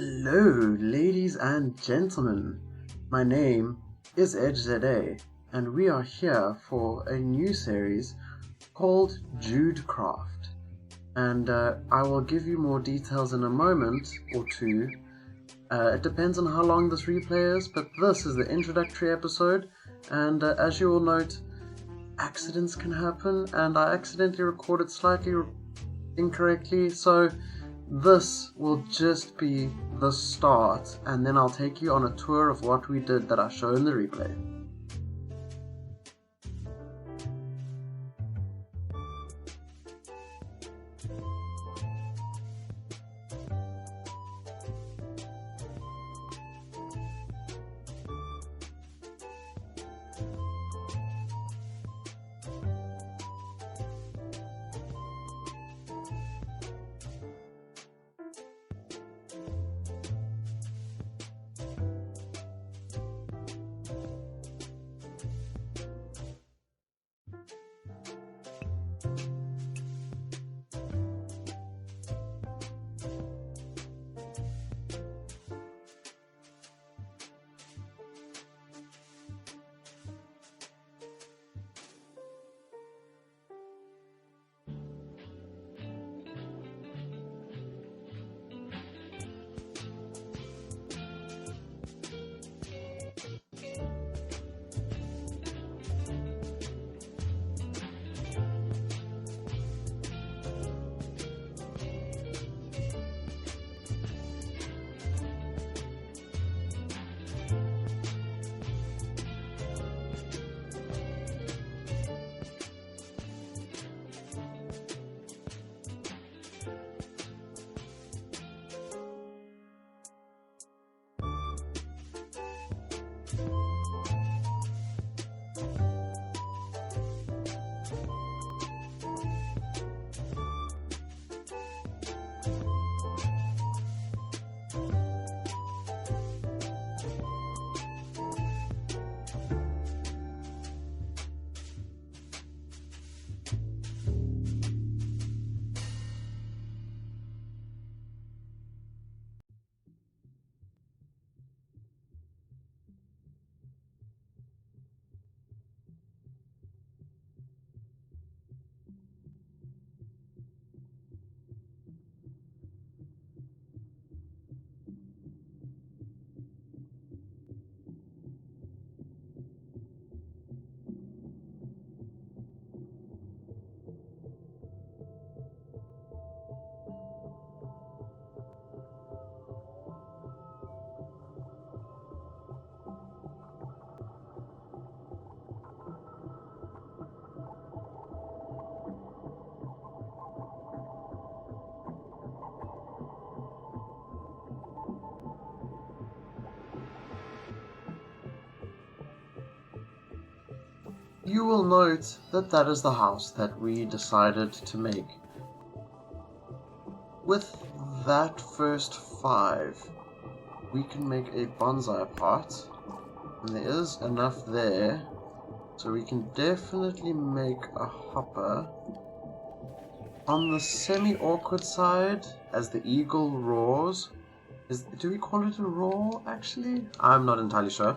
Hello, ladies and gentlemen. My name is e.0, and we are here for a new series called JudeCraft. And I will give you more details in a moment or two. It depends on how long this replay is, but this is the introductory episode, and as you will note, accidents can happen, and I accidentally recorded slightly incorrectly, so this will just be the start, and then I'll take you on a tour of what we did that I show in the replay. You will note that that is the house that we decided to make. With that first 5, we can make a bonsai pot, and there is enough there, so we can definitely make a hopper. On the semi-awkward side, as the eagle roars, do we call it a roar actually? I'm not entirely sure.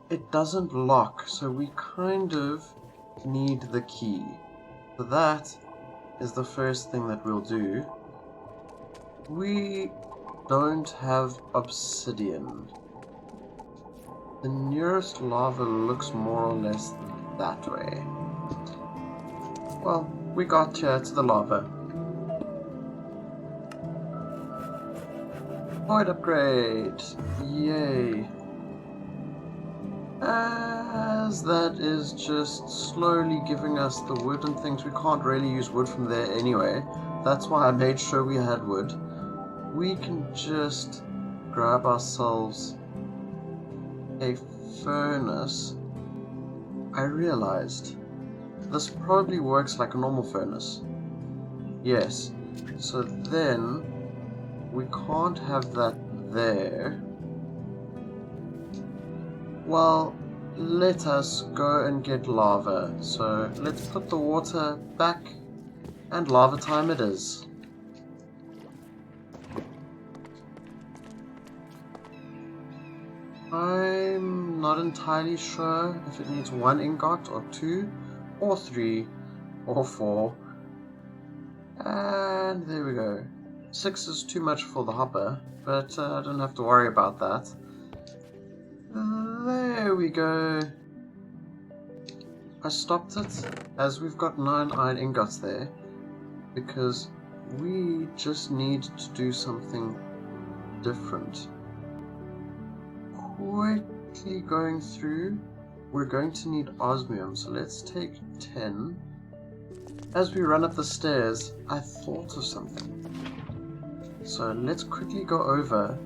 It doesn't lock, so we kind of need the key. So that is the first thing that we'll do. We don't have obsidian. The nearest lava looks more or less that way. Well, we got here to the lava. Void upgrade! Yay! As that is just slowly giving us the wood and things. We can't really use wood from there anyway. That's why I made sure we had wood. We can just grab ourselves a furnace. I realized this probably works like a normal furnace. Yes, so then we can't have that there. Well, let us go and get lava. So let's put the water back, and lava time it is. I'm not entirely sure if it needs 1 ingot or 2 or 3 or 4. And there we go. 6 is too much for the hopper, but I don't have to worry about that. There we go. I stopped it as we've got 9 iron ingots there because we just need to do something different. Quickly going through, we're going to need osmium, so let's take 10. As we run up the stairs, I thought of something. So let's quickly go over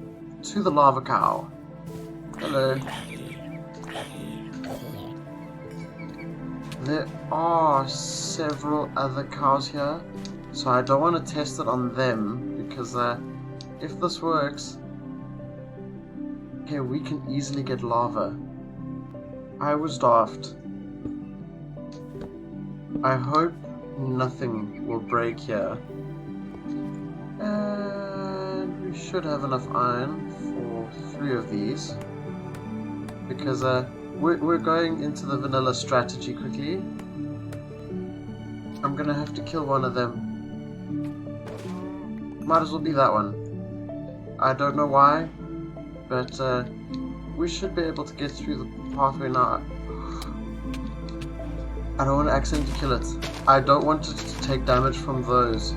to the lava cow. Hello. There are several other cows here, so I don't want to test it on them, because if this works, okay, we can easily get lava. I was daft. I hope nothing will break here. And we should have enough iron for 3 of these, because we're going into the vanilla strategy quickly. I'm gonna have to kill one of them. Might as well be that one. I don't know why, but we should be able to get through the pathway now. I don't want to accidentally kill it. I don't want it to take damage from those.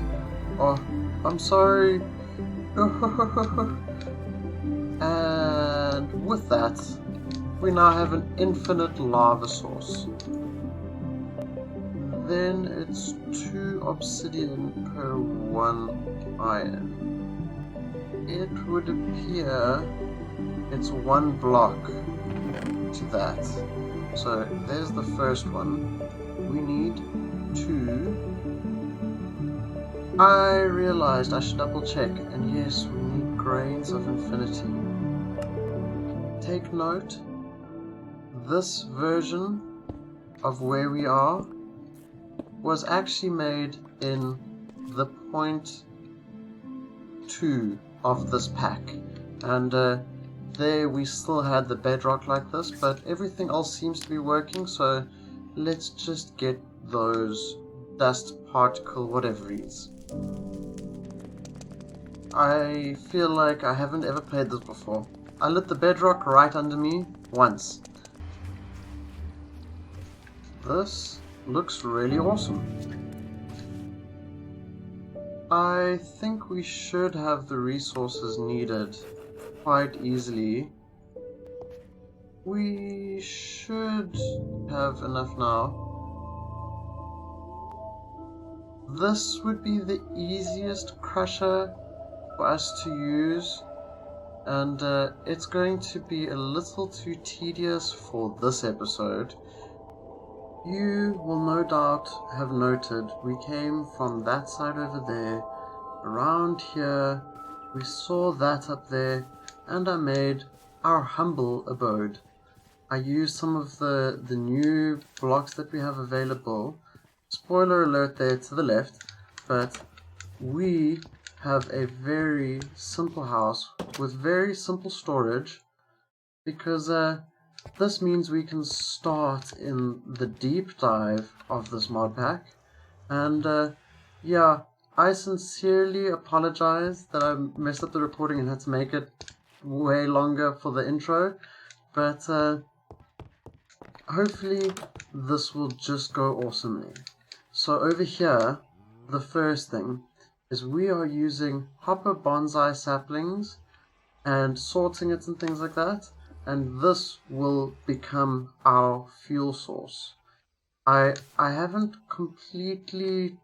Oh, I'm sorry. And with that, we now have an infinite lava source. Then it's 2 obsidian per 1 iron. It would appear it's 1 block to that. So there's the first one. We need 2. I realized I should double check, and yes, we need grains of infinity. Take note, this version of where we are was actually made in the 0.2 of this pack, and there we still had the bedrock like this, but everything else seems to be working, so let's just get those dust particle whateveries. I feel like I haven't ever played this before. I lit the bedrock right under me once. This looks really awesome. I think we should have the resources needed quite easily. We should have enough now. This would be the easiest crusher for us to use, and it's going to be a little too tedious for this episode. You will no doubt have noted we came from that side over there, around here, we saw that up there, and I made our humble abode. I used some of the new blocks that we have available. Spoiler alert there to the left, but we have a very simple house with very simple storage, because this means we can start in the deep dive of this mod pack. And yeah, I sincerely apologize that I messed up the recording and had to make it way longer for the intro, but hopefully this will just go awesomely. So over here, the first thing is we are using hopper bonsai saplings and sorting it and things like that, and this will become our fuel source. I haven't completely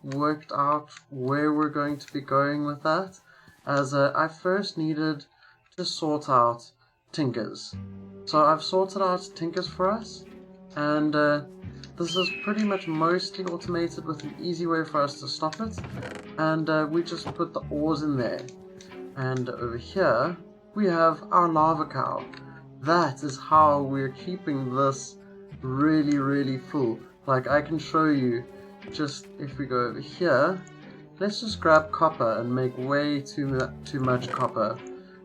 worked out where we're going to be going with that, as I first needed to sort out tinkers. So I've sorted out tinkers for us, and this is pretty much mostly automated with an easy way for us to stop it, and we just put the ores in there. And over here we have our lava cow. That is how we're keeping this really full. Like, I can show you, just if we go over here, let's just grab copper and make way too much copper,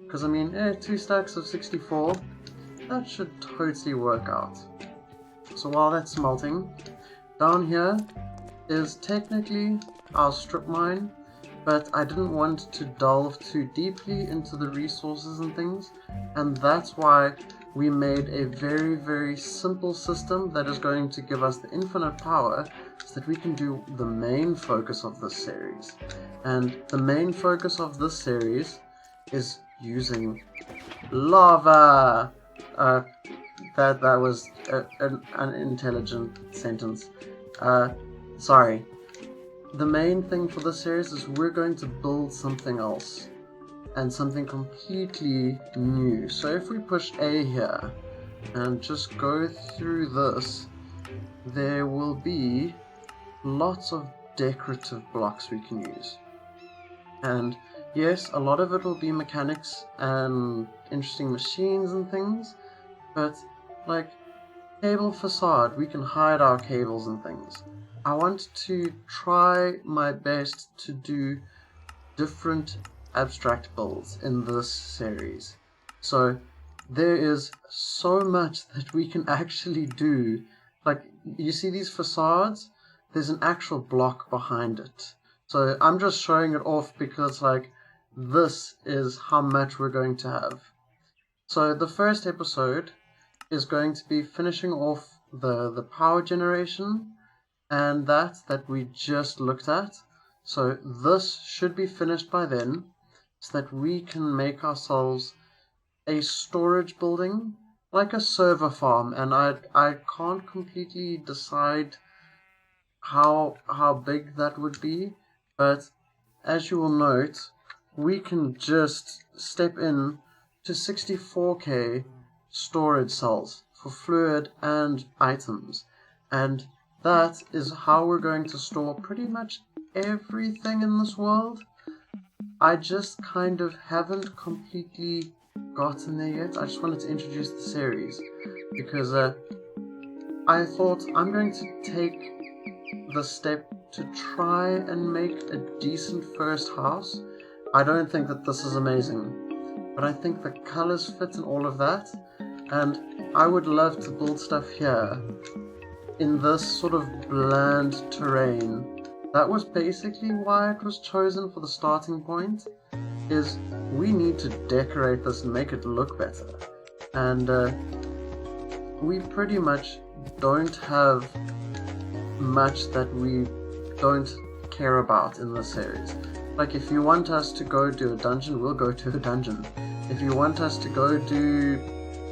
because I mean 2 stacks of 64, that should totally work out. So while that's smelting, down here is technically our strip mine, but I didn't want to delve too deeply into the resources and things, and that's why we made a very, very simple system that is going to give us the infinite power so that we can do the main focus of this series. And the main focus of this series is using lava. That was an unintelligent sentence. Sorry. The main thing for this series is we're going to build something else, and something completely new. So if we push A here and just go through this, there will be lots of decorative blocks we can use. And yes, a lot of it will be mechanics and interesting machines and things, but like cable facade, we can hide our cables and things. I want to try my best to do different abstract builds in this series. So there is so much that we can actually do. Like, you see these facades? There's an actual block behind it. So I'm just showing it off because like this is how much we're going to have. So the first episode is going to be finishing off the power generation and that we just looked at. So this should be finished by then, so that we can make ourselves a storage building, like a server farm. And I can't completely decide how big that would be, but as you will note, we can just step in to 64k storage cells for fluid and items, and that is how we're going to store pretty much everything in this world. I just kind of haven't completely gotten there yet. I just wanted to introduce the series because I thought I'm going to take the step to try and make a decent first house. I don't think that this is amazing, but I think the colors fit and all of that, and I would love to build stuff here in this sort of bland terrain. That was basically why it was chosen for the starting point, is we need to decorate this and make it look better. And we pretty much don't have much that we don't care about in this series. Like, if you want us to go do a dungeon, we'll go to a dungeon. If you want us to go do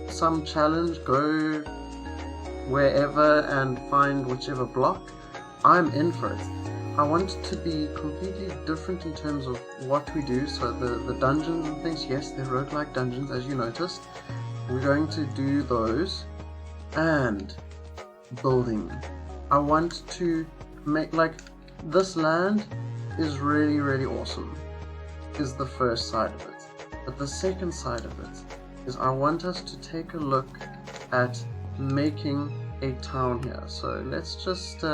some challenge, go wherever and find whichever block, I'm in for it. I want it to be completely different in terms of what we do. So the dungeons and things, yes, they're roguelike dungeons, as you noticed. We're going to do those. And building. I want to make, like, this land is really, really awesome, is the first side of it. But the second side of it is I want us to take a look at making a town here. So let's just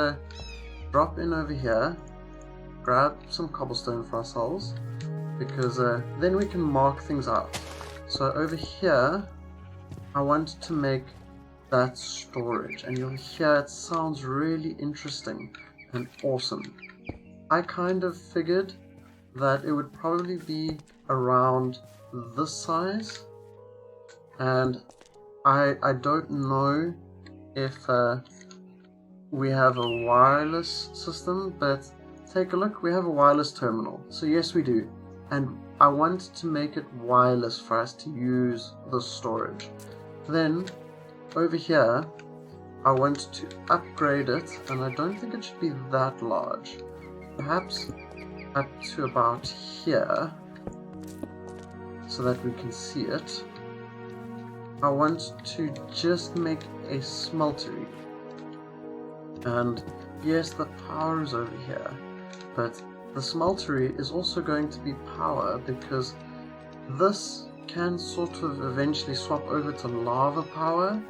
drop in over here, grab some cobblestone for ourselves, because then we can mark things out. So over here, I want to make that storage, and you'll hear it sounds really interesting and awesome. I kind of figured that it would probably be around this size, and I don't know if we have a wireless system, but take a look, we have a wireless terminal. So yes, we do, and I want to make it wireless for us to use the storage. Then over here, I want to upgrade it, and I don't think it should be that large. Perhaps up to about here, so that we can see it. I want to just make a smeltery. And yes, the power is over here, but the smeltery is also going to be power, because this can sort of eventually swap over to lava power,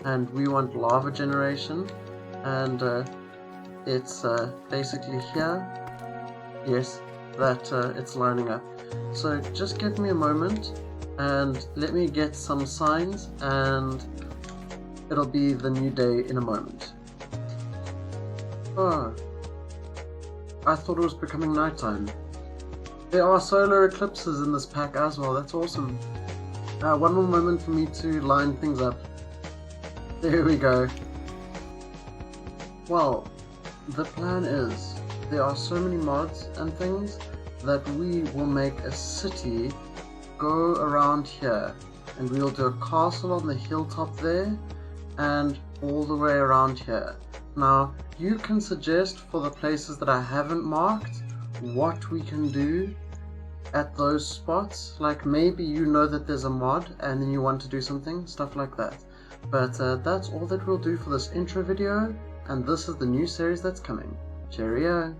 and we want lava generation, and it's basically here. Yes, that it's lining up. So just give me a moment, and let me get some signs, and it'll be the new day in a moment. Oh, I thought it was becoming nighttime. There are solar eclipses in this pack as well, that's awesome. One more moment for me to line things up. There we go. Well, the plan is, there are so many mods and things that we will make a city go around here, and we'll do a castle on the hilltop there and all the way around here. Now you can suggest for the places that I haven't marked what we can do at those spots, like maybe you know that there's a mod and then you want to do something, stuff like that. But that's all that we'll do for this intro video, and this is the new series that's coming. Cheerio!